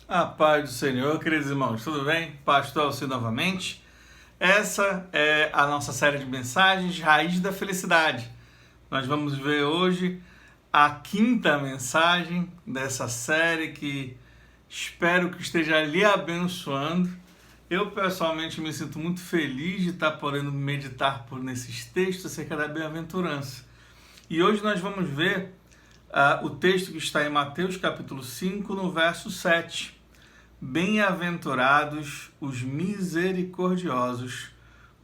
A paz do Senhor, queridos irmãos, tudo bem? Pastor Alcir novamente. Essa é a nossa série de mensagens Raiz da Felicidade. Nós vamos ver hoje a quinta mensagem dessa série que espero que esteja lhe abençoando. Eu pessoalmente me sinto muito feliz de estar podendo meditar por nesses textos acerca da bem-aventurança. E hoje nós vamos ver o texto que está em Mateus capítulo 5, no verso 7. Bem-aventurados os misericordiosos,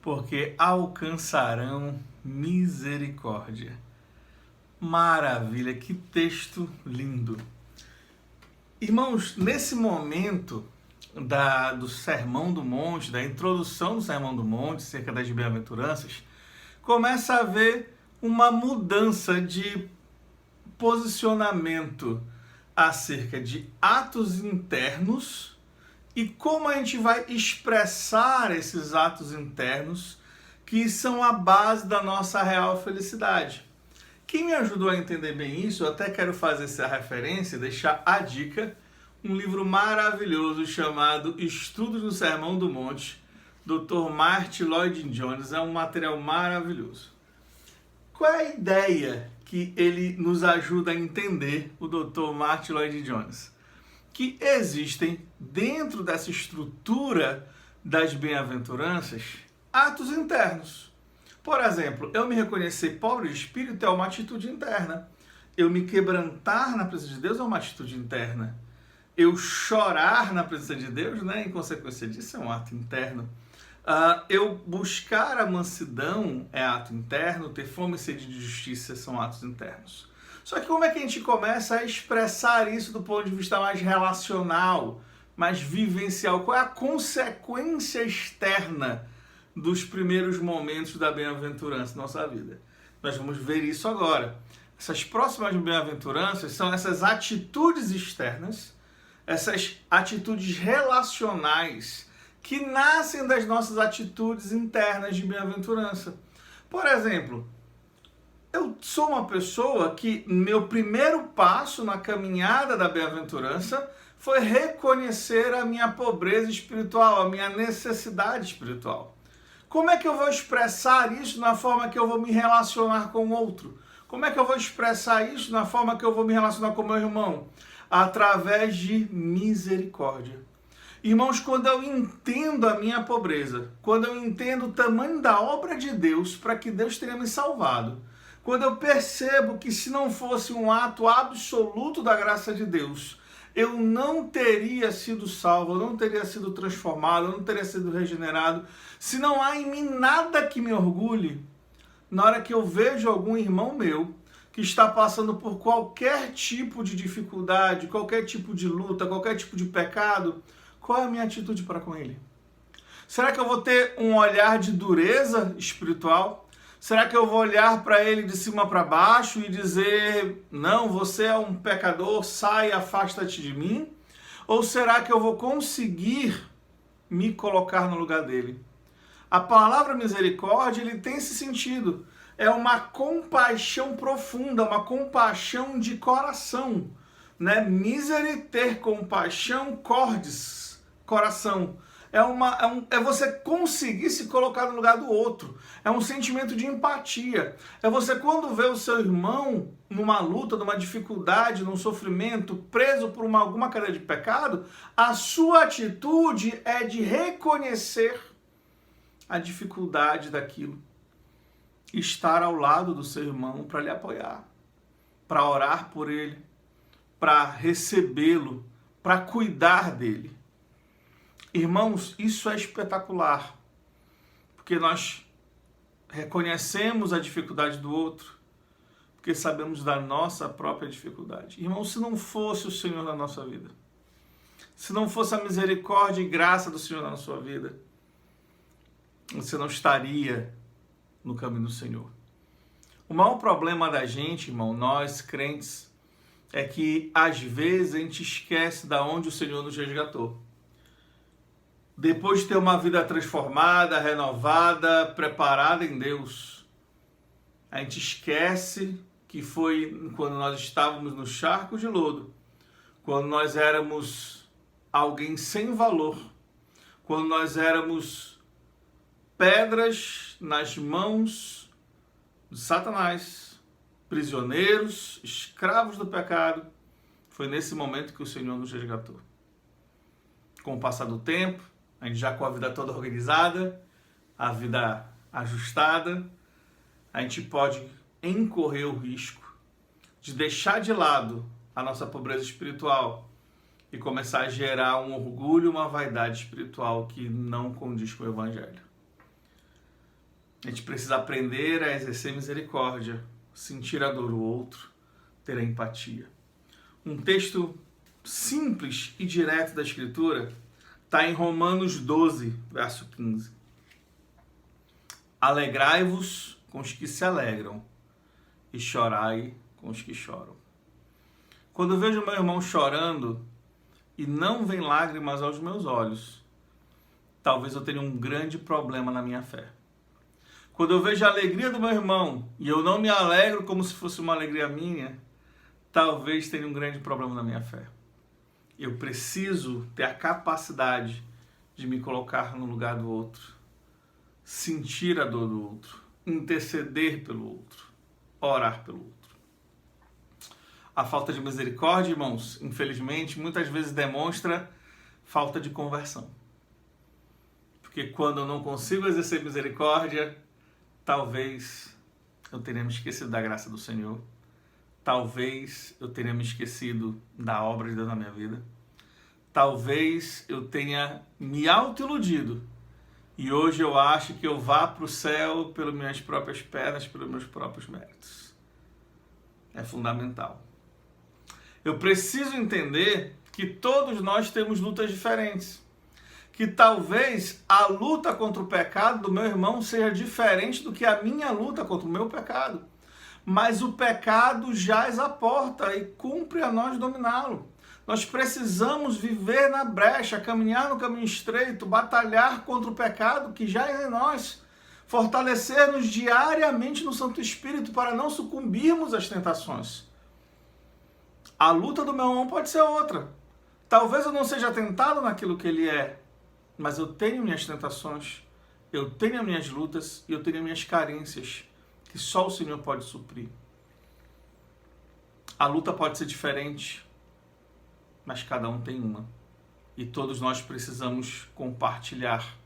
porque alcançarão misericórdia. Maravilha, que texto lindo. Irmãos, nesse momento do Sermão do Monte, da introdução do Sermão do Monte, acerca das bem-aventuranças, começa a haver uma mudança de posicionamento acerca de atos internos e como a gente vai expressar esses atos internos que são a base da nossa real felicidade. Quem me ajudou a entender bem isso, eu até quero fazer essa referência, deixar a dica, um livro maravilhoso chamado Estudos do Sermão do Monte, Dr. Martyn Lloyd-Jones, é um material maravilhoso. Qual é a ideia que ele nos ajuda a entender, o Dr. Martyn Lloyd-Jones? Que existem, dentro dessa estrutura das bem-aventuranças, atos internos. Por exemplo, eu me reconhecer pobre de espírito é uma atitude interna. Eu me quebrantar na presença de Deus é uma atitude interna. Eu chorar na presença de Deus, em consequência disso, é um ato interno. Eu buscar a mansidão é ato interno, ter fome e sede de justiça são atos internos. Só que como é que a gente começa a expressar isso do ponto de vista mais relacional, mais vivencial? Qual é a consequência externa dos primeiros momentos da bem-aventurança na nossa vida? Nós vamos ver isso agora. Essas próximas bem-aventuranças são essas atitudes externas, essas atitudes relacionais que nascem das nossas atitudes internas de bem-aventurança. Por exemplo, eu sou uma pessoa que meu primeiro passo na caminhada da bem-aventurança foi reconhecer a minha pobreza espiritual, a minha necessidade espiritual. Como é que eu vou expressar isso na forma que eu vou me relacionar com o outro? Como é que eu vou expressar isso na forma que eu vou me relacionar com o meu irmão? Através de misericórdia. Irmãos, quando eu entendo a minha pobreza, quando eu entendo o tamanho da obra de Deus para que Deus tenha me salvado, quando eu percebo que se não fosse um ato absoluto da graça de Deus, eu não teria sido salvo, eu não teria sido transformado, eu não teria sido regenerado, se não há em mim nada que me orgulhe, na hora que eu vejo algum irmão meu que está passando por qualquer tipo de dificuldade, qualquer tipo de luta, qualquer tipo de pecado, qual é a minha atitude para com ele? Será que eu vou ter um olhar de dureza espiritual? Será que eu vou olhar para ele de cima para baixo e dizer, não, você é um pecador, sai, afasta-te de mim? Ou será que eu vou conseguir me colocar no lugar dele? A palavra misericórdia, ele tem esse sentido. É uma compaixão profunda, uma compaixão de coração. Misere, ter compaixão, cordis, coração. É você conseguir se colocar no lugar do outro. É um sentimento de empatia. É você, quando vê o seu irmão numa luta, numa dificuldade, num sofrimento, preso por alguma cadeia de pecado, a sua atitude é de reconhecer a dificuldade daquilo. Estar ao lado do seu irmão para lhe apoiar, para orar por ele, para recebê-lo, para cuidar dele. Irmãos, isso é espetacular, porque nós reconhecemos a dificuldade do outro, porque sabemos da nossa própria dificuldade. Irmãos, se não fosse o Senhor na nossa vida, se não fosse a misericórdia e graça do Senhor na sua vida, você não estaria no caminho do Senhor. O maior problema da gente, irmão, nós crentes, é que às vezes a gente esquece de onde o Senhor nos resgatou. Depois de ter uma vida transformada, renovada, preparada em Deus, a gente esquece que foi quando nós estávamos no charco de lodo, quando nós éramos alguém sem valor, quando nós éramos pedras nas mãos de Satanás, prisioneiros, escravos do pecado, foi nesse momento que o Senhor nos resgatou. Com o passar do tempo, a gente já com a vida toda organizada, a vida ajustada, a gente pode incorrer o risco de deixar de lado a nossa pobreza espiritual e começar a gerar um orgulho, uma vaidade espiritual que não condiz com o Evangelho. A gente precisa aprender a exercer misericórdia, sentir a dor do outro, ter a empatia. Um texto simples e direto da Escritura está em Romanos 12, verso 15. Alegrai-vos com os que se alegram e chorai com os que choram. Quando eu vejo meu irmão chorando e não vem lágrimas aos meus olhos, talvez eu tenha um grande problema na minha fé. Quando eu vejo a alegria do meu irmão e eu não me alegro como se fosse uma alegria minha, talvez tenha um grande problema na minha fé. Eu preciso ter a capacidade de me colocar no lugar do outro, sentir a dor do outro, interceder pelo outro, orar pelo outro. A falta de misericórdia, irmãos, infelizmente, muitas vezes demonstra falta de conversão. Porque quando eu não consigo exercer misericórdia, talvez eu tenha me esquecido da graça do Senhor. Talvez eu tenha me esquecido da obra de Deus na minha vida. Talvez eu tenha me autoiludido. E hoje eu acho que eu vá para o céu pelas minhas próprias pernas, pelos meus próprios méritos. É fundamental. Eu preciso entender que todos nós temos lutas diferentes. Que talvez a luta contra o pecado do meu irmão seja diferente do que a minha luta contra o meu pecado. Mas o pecado jaz à porta e cumpre a nós dominá-lo. Nós precisamos viver na brecha, caminhar no caminho estreito, batalhar contra o pecado que jaz em nós, fortalecer-nos diariamente no Santo Espírito para não sucumbirmos às tentações. A luta do meu irmão pode ser outra. Talvez eu não seja tentado naquilo que ele é, mas eu tenho minhas tentações, eu tenho minhas lutas e eu tenho minhas carências que só o Senhor pode suprir. A luta pode ser diferente, mas cada um tem uma. E todos nós precisamos compartilhar,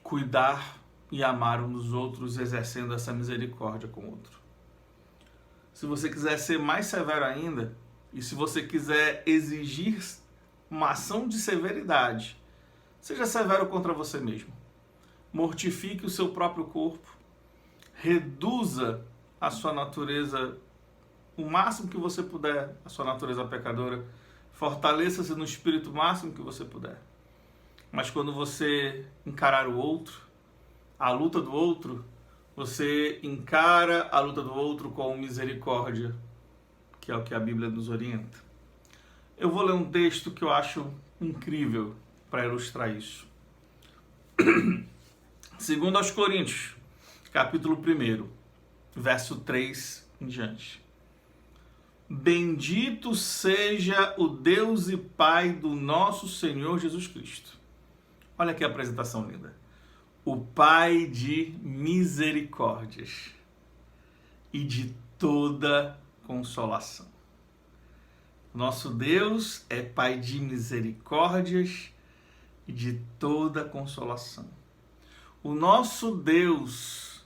cuidar e amar uns dos outros, exercendo essa misericórdia com o outro. Se você quiser ser mais severo ainda, e se você quiser exigir uma ação de severidade, seja severo contra você mesmo. Mortifique o seu próprio corpo, reduza a sua natureza o máximo que você puder, a sua natureza pecadora, fortaleça-se no espírito o máximo que você puder. Mas quando você encarar o outro, a luta do outro, você encara a luta do outro com misericórdia, que é o que a Bíblia nos orienta. Eu vou ler um texto que eu acho incrível para ilustrar isso. 2 aos Coríntios, capítulo 1, verso 3 em diante. Bendito seja o Deus e Pai do nosso Senhor Jesus Cristo. Olha que apresentação linda. O Pai de misericórdias e de toda consolação. Nosso Deus é Pai de misericórdias e de toda consolação. O nosso Deus,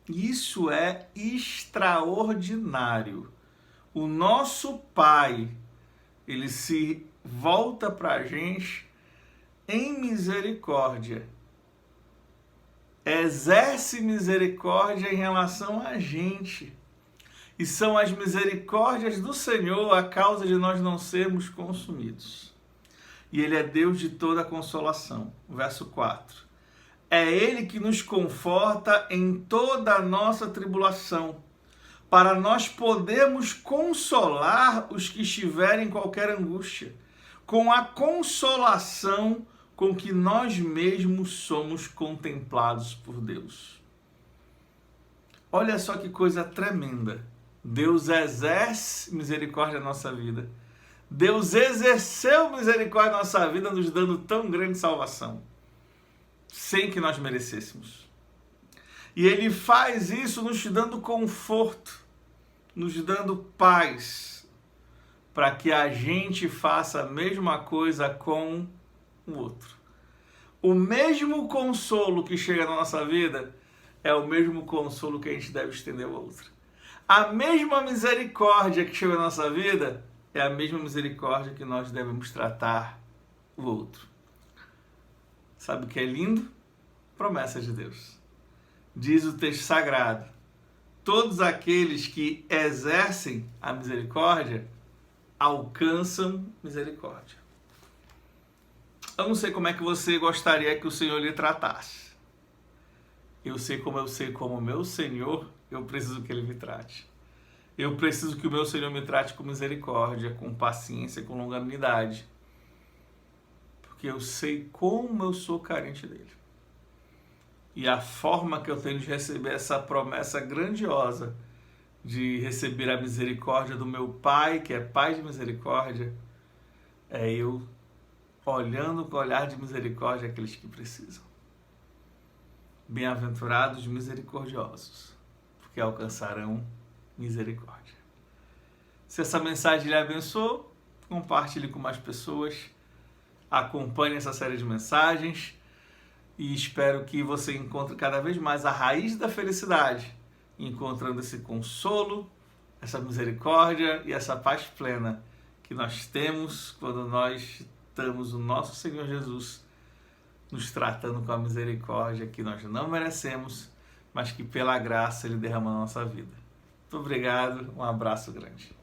isso é extraordinário. O nosso Pai, ele se volta para a gente em misericórdia. Exerce misericórdia em relação a gente. E são as misericórdias do Senhor a causa de nós não sermos consumidos. E Ele é Deus de toda consolação. Verso 4. É Ele que nos conforta em toda a nossa tribulação, para nós podermos consolar os que estiverem em qualquer angústia, com a consolação com que nós mesmos somos contemplados por Deus. Olha só que coisa tremenda. Deus exerce misericórdia na nossa vida. Deus exerceu misericórdia na nossa vida, nos dando tão grande salvação, sem que nós merecêssemos. E Ele faz isso nos dando conforto, nos dando paz, para que a gente faça a mesma coisa com o outro. O mesmo consolo que chega na nossa vida é o mesmo consolo que a gente deve estender ao outro. A mesma misericórdia que chega na nossa vida é a mesma misericórdia que nós devemos tratar o outro. Sabe o que é lindo? Promessa de Deus. Diz o texto sagrado: todos aqueles que exercem a misericórdia alcançam misericórdia. Eu não sei como é que você gostaria que o Senhor lhe tratasse. Eu sei como o meu Senhor, eu preciso que Ele me trate. Eu preciso que o meu Senhor me trate com misericórdia, com paciência, com longanimidade. Porque eu sei como eu sou carente dele. E a forma que eu tenho de receber essa promessa grandiosa de receber a misericórdia do meu Pai, que é Pai de misericórdia, é eu olhando com olhar de misericórdia aqueles que precisam. Bem-aventurados misericordiosos, porque alcançarão misericórdia. Se essa mensagem lhe abençoou, compartilhe com mais pessoas, acompanhe essa série de mensagens e espero que você encontre cada vez mais a raiz da felicidade, encontrando esse consolo, essa misericórdia e essa paz plena que nós temos quando nós estamos o nosso Senhor Jesus nos tratando com a misericórdia que nós não merecemos, mas que pela graça Ele derrama na nossa vida. Muito obrigado, um abraço grande.